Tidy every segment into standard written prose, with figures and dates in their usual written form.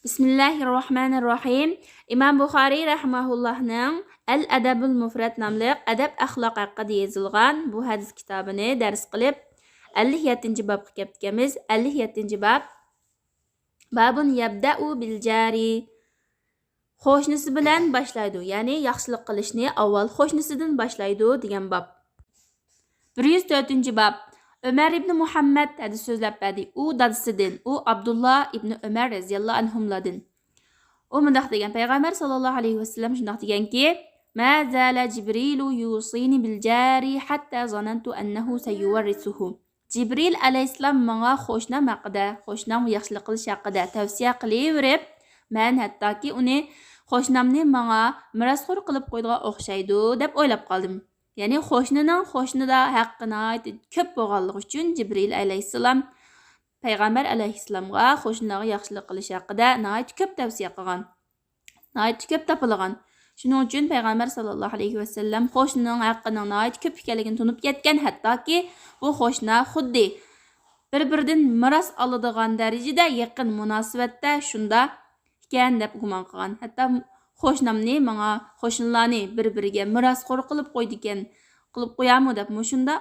Bismillahirrahmanirrahim. İmam Buxoriy rahimahullohning Al-Adabul Mufrad nomli adab axloq haqida yozilgan bu hadis kitobini dars qilib 57-bobga kelib ketamiz. 57-bob. Babun yabda'u bil jari. Qo'shnisi bilan boshlaydi, ya'ni yaxshilik qilishni avval qo'shnisidan boshlaydi degan bob. 104-bob. Ömer ibn Muhammad hadis so'zlab berdi. U dadasidan, u Abdullah ibn Ömer radhiyallohu anhumlardan. U mundaq degan, payg'ambar sallallohu alayhi vasallam shundaq deganki: "Ma zala Jibrilu yusini bil jari hatta zanantu annahu sayuwarrisuhu." Jibril alayhissalom menga qo'shnim haqida, qo'shnim yaxshilik qilish haqida tavsiya qilaverib, men hattoki uni qo'shnimni menga mirosxo'r qilib qo'ydigan o'xshaydi deb o'ylab qoldim. Ya'ni qo'shnida haqqini ko'p bo'lganligi uchun Jibril alayhissalom payg'ambar alayhissalomga qo'shnilarga yaxshilik qilish haqida ko'p tavsiya qilgan. Ko'p topilgan. Shuning uchun payg'ambar sallallohu alayhi vasallam qo'shnining haqqining ko'p ekanligini tunib ketgan, hattoki bu qo'shni xuddi bir-biridan miros oladigan darajada yaqin munosabatda shunda ekan deb gumon qilgan. Hatto qo'shnimni menga qo'shnilarni bir-biriga mirosxo'r qilib qo'ydi ekan, qilib qo'yami deb shunda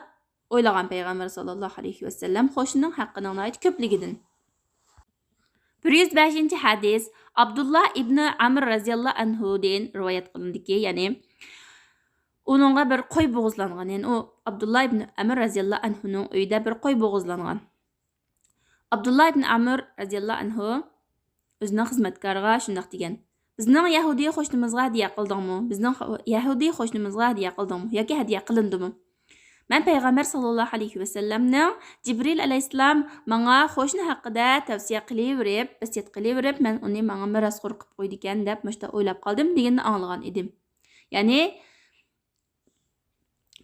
o'ylagan payg'ambar sallallohu alayhi vasallam qo'shnining haqqining ko'pligidan. 105-hadis Abdullah ibn Amr radhiyallohu anhudan rivoyat qilindiki, ya'ni uningga bir qo'y bo'g'izlangan. Ya'ni u Abdullah ibn Amr radhiyallohu anhuning uyida bir qo'y bo'g'izlangan. Abdullah ibn Amr radhiyallohu anhu o'zining xizmatkoriga shundaq degan: "Bizning Yahudiy qo'shnimizga hadiya qildingmi? Bizning Yahudiy qo'shnimizga hadiya qildingmi yoki hadiya qilindimi? Men payg'ambar sallallohu alayhi vasallamning Jibril alayhissalom menga qo'shni haqida tavsiya qilaverib, vasiyat qilaverib, men uni menga mirosxo'r qilib qo'ydi ekan deb mushta o'ylab qoldim" deganni anglagan edim. Ya'ni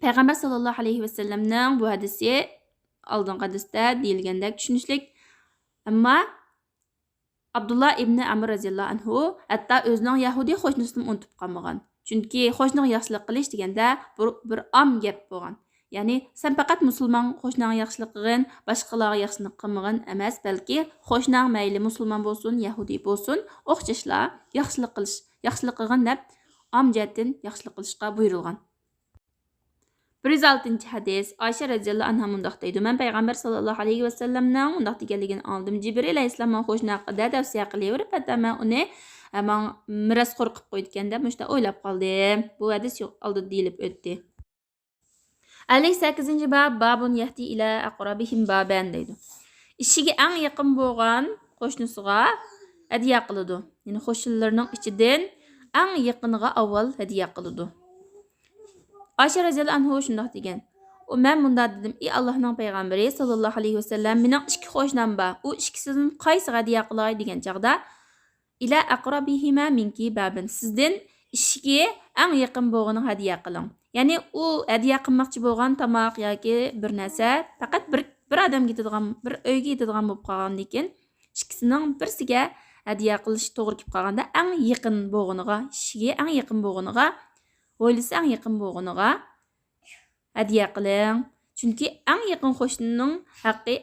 payg'ambar sallallohu alayhi vasallamning bu hadisi oldingi hadisda deyilgandek tushunishlik. Ammo Abdullah ibn Amr radhiyallohu anhu hatto o'zining Yahudiy qo'shnisini unutib qolmagan. Chunki qo'shniga yaxshilik qilish deganda bir am gap bo'lgan. Ya'ni sen faqat musulmon qo'shniga yaxshilik qilgin, boshqalarga yaxshilik qilmagin emas, balki qo'shning mayli musulmon bo'lsin, Yahudiy bo'lsin, o'xshashlar yaxshilik qilgin deb amjatdan yaxshilik qilishga buyurilgan. 106-hadis Oysha radhiyallohu anha mundaq deydi: "Men payg'ambar sallallohu alayhi vasallamning mundaq deganligini oldim. Jibril alayhissalom qo'shni haqida tavsiya qilaverib, hatto men uni mirosxo'r qilib qo'ydi ekan deb mushta o'ylab qoldim." Bu hadis oldida deyilib o'tdi. 58-bob babun yahdi ila aqrabihim baban deydi. Ishiga eng yaqin bo'lgan qo'shnisiga hadiya qiladi. Ya'ni qo'shnilarning ichidan eng yaqiniga avval hadiya qiladi. Oysha radhiyallohu anhu shundoq degan: "Men bunda dedim, ey Allohning payg'ambari sallallohu alayhi vasallam, mening ikki qo'shnim bor. U ikkisidan qaysi hadiya qilay degan chaqda ila aqrabihima minki babin. Sizdan ishiga eng yaqin bo'lganini hadiya qiling." Ya'ni u hadiya qilmoqchi bo'lgan tomoq yoki bir narsa faqat bir odamga yetadigan, bir uyga yetadigan bo'lib qolgandan keyin ikkisining birsiga hadiya qilish to'g'ri kelib qolganda eng yaqin bo'lganiga, ishiga eng yaqin bo'lganiga, oilasi eng yaqin bo'lganiga hadiya qiling. Chunki eng yaqin qo'shnining haqqi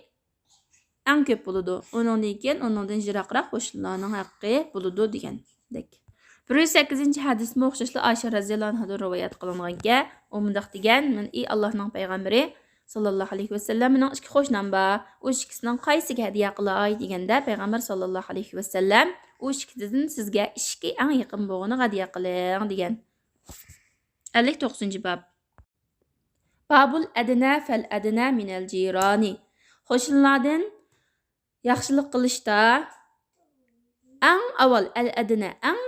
eng ko'p bo'ladi. Uningdan yiroqroq qo'shnilarning haqqi bo'ladi degandek. 108-hadisga o'xshashli Oysha radhiyallohu anhadan rivoyat qilinganga, u mundaq degan: "Men ey Allohning payg'ambari sallallohu alayhi vasallam, mening ikki qo'shnim bor. U ikkisining qaysiga hadiya qilay deganda payg'ambar sallallohu alayhi vasallam u ikkisidan sizga ishga eng yaqin bo'lganini hadiya qiling degan." 59-bob. Babul adna fal adna minal jirani. Qo'shnilardan yaxshilik qilishda eng avval al adna eng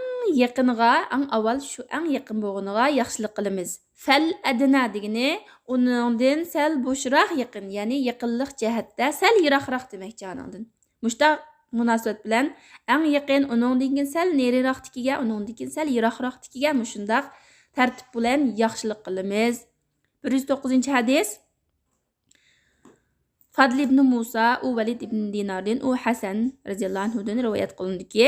yaqiniga, eng avval shu eng yaqin bo'lganiga yaxshilik qilamiz. Fal adna degani uningdan sal bo'shroq yaqin, ya'ni yaqinlik jihatda sal yiroqroq demakchi aningdan. Mushta munosabat bilan eng yaqin uningdan sal neriroqtikiga, uningdan sal yiroqroqtikiga mushundaq tartib bilan yaxshilik qilamiz. 109-hadis Fadl ibn Musa u Valid ibn Dinardan u Hasan radhiyallohu anhudan rivoyat qilindiki,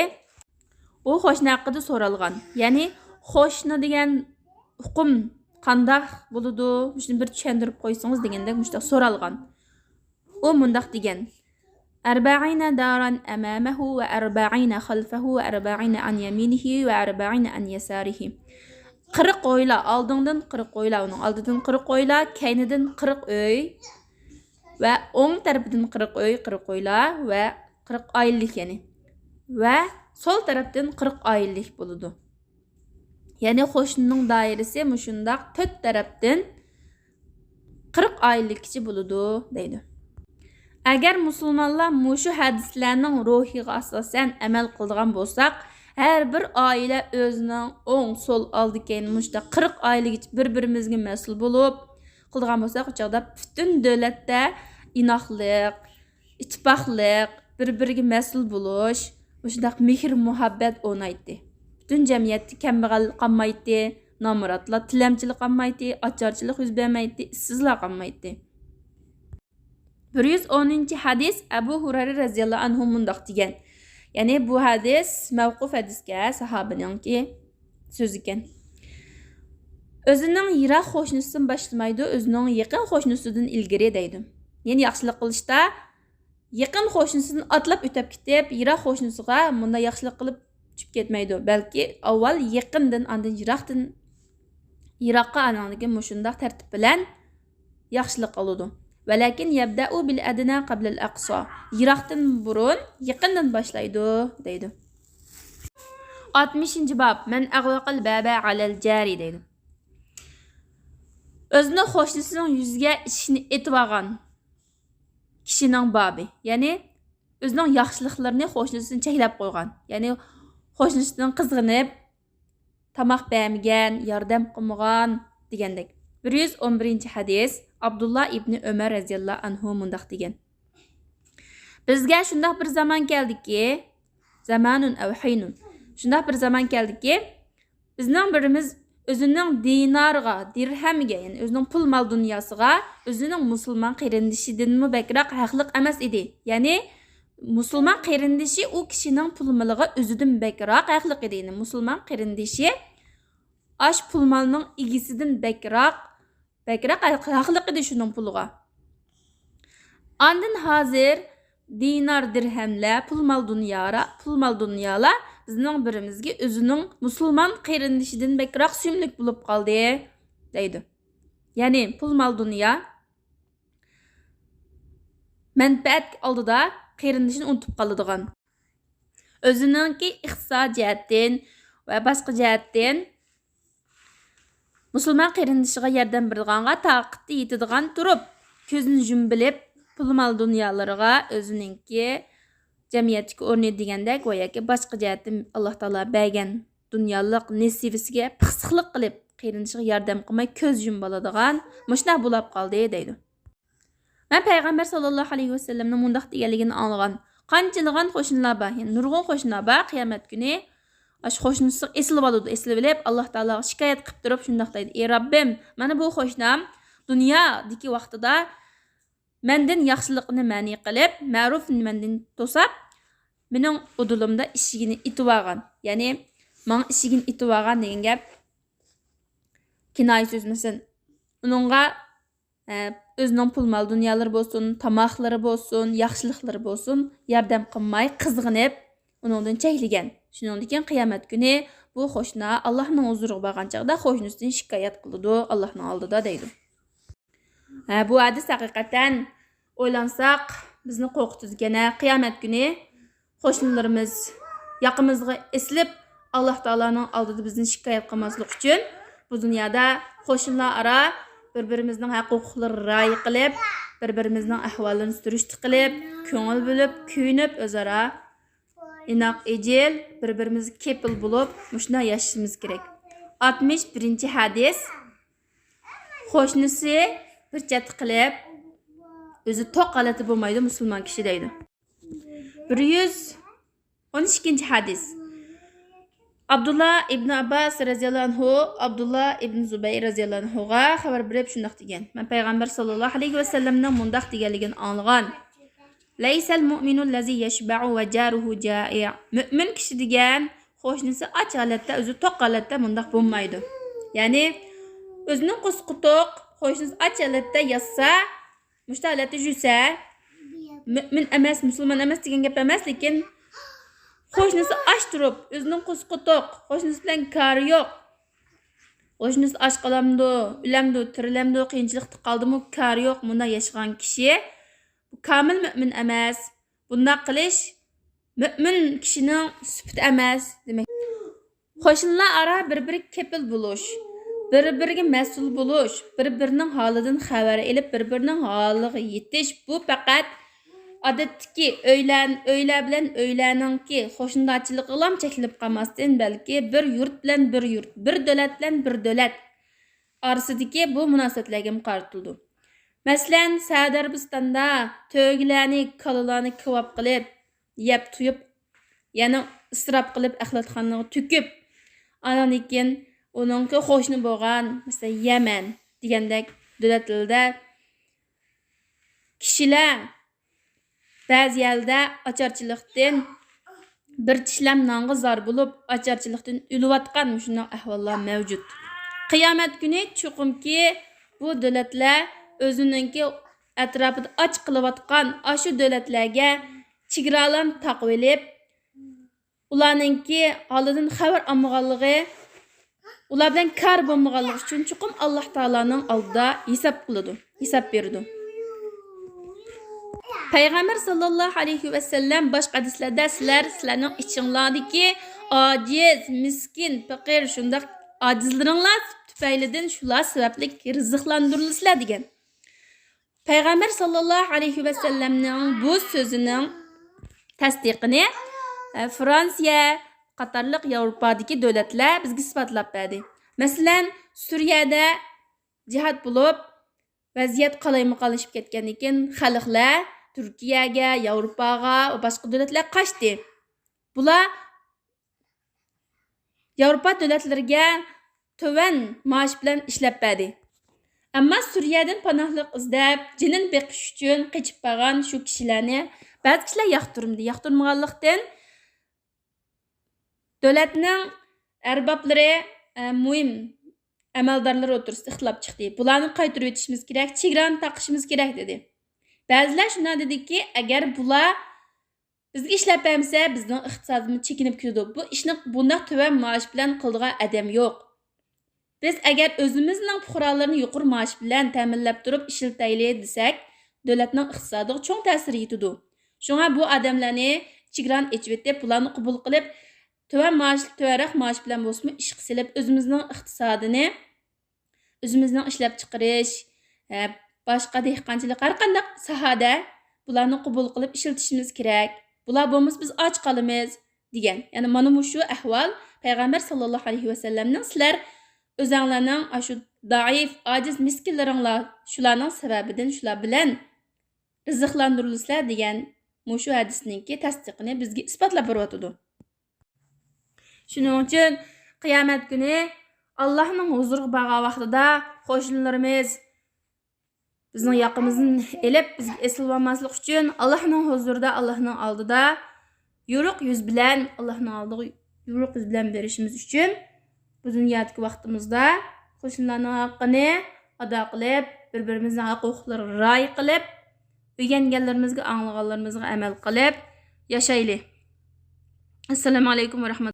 u qo'shni haqida so'ralgan. Ya'ni qo'shni degan hukm qanday bo'ladi? Shuni bir tushuntirib qo'ysangiz degandek mushta so'ralgan. U mundaq degan: 40 دارا أمامه و40 خلفه و40 عن يمينه و40 عن يساره. 40 oyla, aldından 40 oyla, onun aldıdan 40 oyla, keynidan 40 öy ve on tarafından 40 öy, 40 oyla ve 40 aylık yani. Ve sol taraftan 40 aylık buludu. Yani qo'shnining doirasi mushundaq 4 tarafdan 40 aylık kishi buludu deydi. Agar musulmonlar mushu hadislarning ruhiga asosan amal qiladigan bo'lsak, har bir oila o'zining o'ng, so'l, oldi keyin mushda 40 oylik bir-birimizga mas'ul bo'lib qiladigan bo'lsak, u chaqda butun davlatda inoqlik, ittifoqlik, bir-biriga mas'ul bo'lish, mushundaq mehr muhabbat o'ynaydi. Butun jamiyatda kambag'allik qolmaydi, nomrodlar, tilamchilik qolmaydi, ocharchilik yuz bermaydi, ishsizlar qolmaydi. 110 hadis Abu Hurayra radhiyallahu anhu mundaq degan. Ya'ni bu hadis mavquf hadisga sahobaninki so'z ekan. O'zining yiroq qo'shnisidan boshlamaydi, o'zining yaqin qo'shnisidan ilgari deydi. Ya'ni yaxshilik qilishda yaqin qo'shnisidan atlab o'tib ketib, yiroq qo'shnisiga bunda yaxshilik qilib tushib ketmaydi. Balki avval yaqindan, ondan yiroqqa ananligi mushundaq tartib bilan yaxshilik qiladi. Walakin yabda'u bil adna qabla al aqsa. Yiroqdan burun yaqindan boshlaydi deydi. 60-bob. Men aghlaqal baba alal jari deydi. O'zini qo'shnisining yuziga ishni etib olgan kishining bobi. Ya'ni o'zining yaxshiliklarini qo'shnisini cheklab qo'ygan. Ya'ni qo'shnisining qizg'inib tamoq bermagan, yordam qilmagan degandek. 111 hadis Abdullah ibn Ömer radhiyallahu anhu mundaq degan. Bizga shundaq bir zaman keldiki, zamanun aw hinun. Shundaq bir zaman keldiki, bizning birimiz o'zining dinarga, dirhamga, ya'ni o'zining pul mol dunyosiga, o'zining musulmon qarindishidanmi bakroq haqliq emas edi. Ya'ni musulmon qarindishi u kishining pul moliga o'zidan bakroq haqliq edi. Ya'ni musulmon qarindishi ash pul molning egisidan bakroq haqliq edi shuning puliga. Ondan hozir dinar dirhamlar, pul mol dunyolar bizning birimizga o'zining musulmon qarindishidan bakroq suyimlik bo'lib qoldi deydi. Ya'ni pul mol dunyo manfaat oldida qarindishini unutib qoladigan. O'ziningki iqtisod jihatdan va boshqa jihatdan musulmon qarindishiga yordam beradiganga taqati yetadigan turib, ko'zini yumbilib pul mol dunyolariga o'ziningki jamiyatdagi o'rni degandek va yoki boshqa jihatdan Alloh taolo bergan dunyolik nasibasiga pixsiqlik qilib qarindishiga yordam qilmay ko'z yumib oladigan mushna bo'lib qoldi deydi. Men payg'ambar sallallohu alayhi vasallamning mundaq deganligini anglagan. Qanchilgan qo'shnilar bor, ya'ni nurg'un qo'shnilar bor qiyomat kuni. Ash qo'shnisi eslib oladi, eslib olib Alloh taologa shikoyat qilib turib shundaq deydi: "Ey Robbim, mana bu qo'shnim dunyodagi vaqtida mendan yaxshilikni ma'ni qilib, ma'rufni mendan to'sab, mening udulimda ishigini itib olgan." Ya'ni men ishigini itib olgan degan gap kinoya so'z emas. Uningga o'zining pul mol dunyolari bo'lsin, tamoqlari bo'lsin, yaxshiliklari bo'lsin, yordam qilmay qizg'inib, uningdan cheklagan. Shuningdan keyin qiyomat kuni bu qo'shni Allohning huzuriga borgan chaqda qo'shnisidan shikoyat qiladi Allohning oldida deydi. Bu hadis haqiqatan o'ylansaq bizni qo'rqitadigan. Qiyomat kuni qo'shnilarimiz yaqimizga eslib Alloh taoloning oldida bizni shikoyat qilmaslik uchun bu dunyoda qo'shnilar aro bir-birimizning huquqlarini rioya qilib, bir-birimizning ahvolini surishti qilib, ko'ngil bo'lib, kuyinib o'zaro inoq ejil bir-birimizga kepil bo'lib, mushuna yashashimiz kerak. 61 hadis qo'shnisi bir chat qilib, o'zi to'q holati bo'lmaydi musulmon kishi deydi. 112 hadis Abdullah ibn Abbas radhiyallohu anhu Abdullah ibn Zubayr radhiyallohu anhuga xabar berib shundaq degan. Men payg'ambar sallallohu alayhi vasallamning mundaq deganligini anglagan. Laysal mu'minu allazi yashba'u wa jaruhu ja'i'. Mu'min kishi degan qo'shnisi och holatda, o'zi to'q holatda mundaq bo'lmaydi. Ya'ni o'zining qo'sqi to'q, qo'shnisi och holatda yassa, mushta holatda yursa, mümin emas, musulmon emas degan gap emas, lekin qo'shnisi ash turib, o'zining qo'squtuq, qo'shnisi bilan kari yo'q. Qo'shnisi ash qolamdi, o'lamdi, tirilamdi, qiyinchilikda qoldimi, kari yo'q. Bunda yashagan kishi bu kamil mümin emas. Bunda qilish mümin kishining sifati emas demak. Qo'shnilar ara bir-biri kepil bo'lish, bir-biriga mas'ul bo'lish, bir-birining holidan xabar olib, bir-birining holiga yetish bu faqat odatdagi o'ylar bilan o'ylarningki qo'shnilarchilik g'ilam chekilib qolmasdan, balki bir yurt bilan bir yurt, bir davlat bilan bir davlat orasidagi bu munosabatlarga qaratildi. Masalan, Saudiya Arabistonda to'ylarni, kalalarni kavob qilib, yeb tuyib, yana isrof qilib, axlatxonaga to'kib, anan keyin uningki qo'shni bo'lgan, masalan, Yaman degandek davlatlarda kishilar ba'zi yerda ocharchilikdan bir tishlam nonga zor bo'lib, ocharchilikdan o'layotgan shunday ahvollar mavjud. Qiyomat kuni chuqumki bu davlatlar o'zininki atrofida och qilayotgan shu davlatlarga chegaralarni taqib olib, ularningki holidan xabar olmaganligi, ular bilan kar bo'lmaganligi uchun chuqum Alloh taolaning oldida hisob berdi. Payg'ambar sallallohu alayhi va sallam boshqa hadislarda sizlarning ichinglardagi ojiz, miskin, faqir shunday ojizlaringlar tufaylidan shular sababli rizqlantirilsizlar degan. Payg'ambar sallallohu alayhi va sallamning bu so'zining tasdiqini Fransiya qatorliq Yevropadagi davlatlar bizga isbotlab berdi. Masalan, Suriyada jihad bo'lib, vaziyat qalayma-qalashib ketgandan keyin xalqlar Turkiyaga, Yevropaga va boshqa davlatlarga qochdi. Bular Yevropa davlatlariga to'van maosh bilan ishlab berdi. Ammo Suriyadan panohlik izlab, jinin beqish uchun qochib qolgan shu kishilarni ba'zi kishilar yoqtirmaganlikdan davlatning arboblari muhim amaldorlar o'tirsida ixtilof chiqdi. Bularni qaytarib o'tishimiz kerak, chegarani taqishimiz kerak dedi. Ba'zilar shunday dediki, agar bular bizga ishlab bermasa, bizning iqtisodimiz chekinib ketadi. Bu ishni bunday to'van maosh bilan qiladigan odam yo'q. Biz agar o'zimizning fuqarolarini yuqori maosh bilan ta'minlab turib ishlataylik desak, davlatning iqtisodiga cho'ng ta'sir yetadi. Shunga bu odamlarni chegarani ochib etib, bularni qabul qilib, to'van maosh bilan bo'lsa ish qilib, o'zimizning iqtisodini, o'zimizning ishlab chiqarish, boshqa dehqonchilik har qanday sohada bularni qabul qilib ishlatishimiz kerak. Bular bo'lmasa biz och qolamiz degan. Ya'ni mana bu shu ahvol Payg'ambar sallallohu alayhi va sallamning sizlar o'zinglarning shu zaif, ojiz miskinlaringlar shularning sababidan shular bilan rizqlantirilsizlar degan shu hadisningki tasdiqini bizga isbotlab beryotdi. Shuning uchun qiyomat kuni Allohning huzuriga borgan vaqtida qo'shnilarimiz bizning yoqimizni elib bizga esilolmaslik uchun Allohning huzurida, Allohning oldida yo'ruq yuz bilan Allohning oldiga yo'ruq yuz bilan berishimiz uchun bu dunyodagi vaqtimizda qo'shnilarning haqqini ado qilib, bir-birimizning huquqlariga rioya qilib, o'rganganlarimizga, anglaganlarimizga amal qilib yashaylik. Assalomu alaykum va rahmatulloh.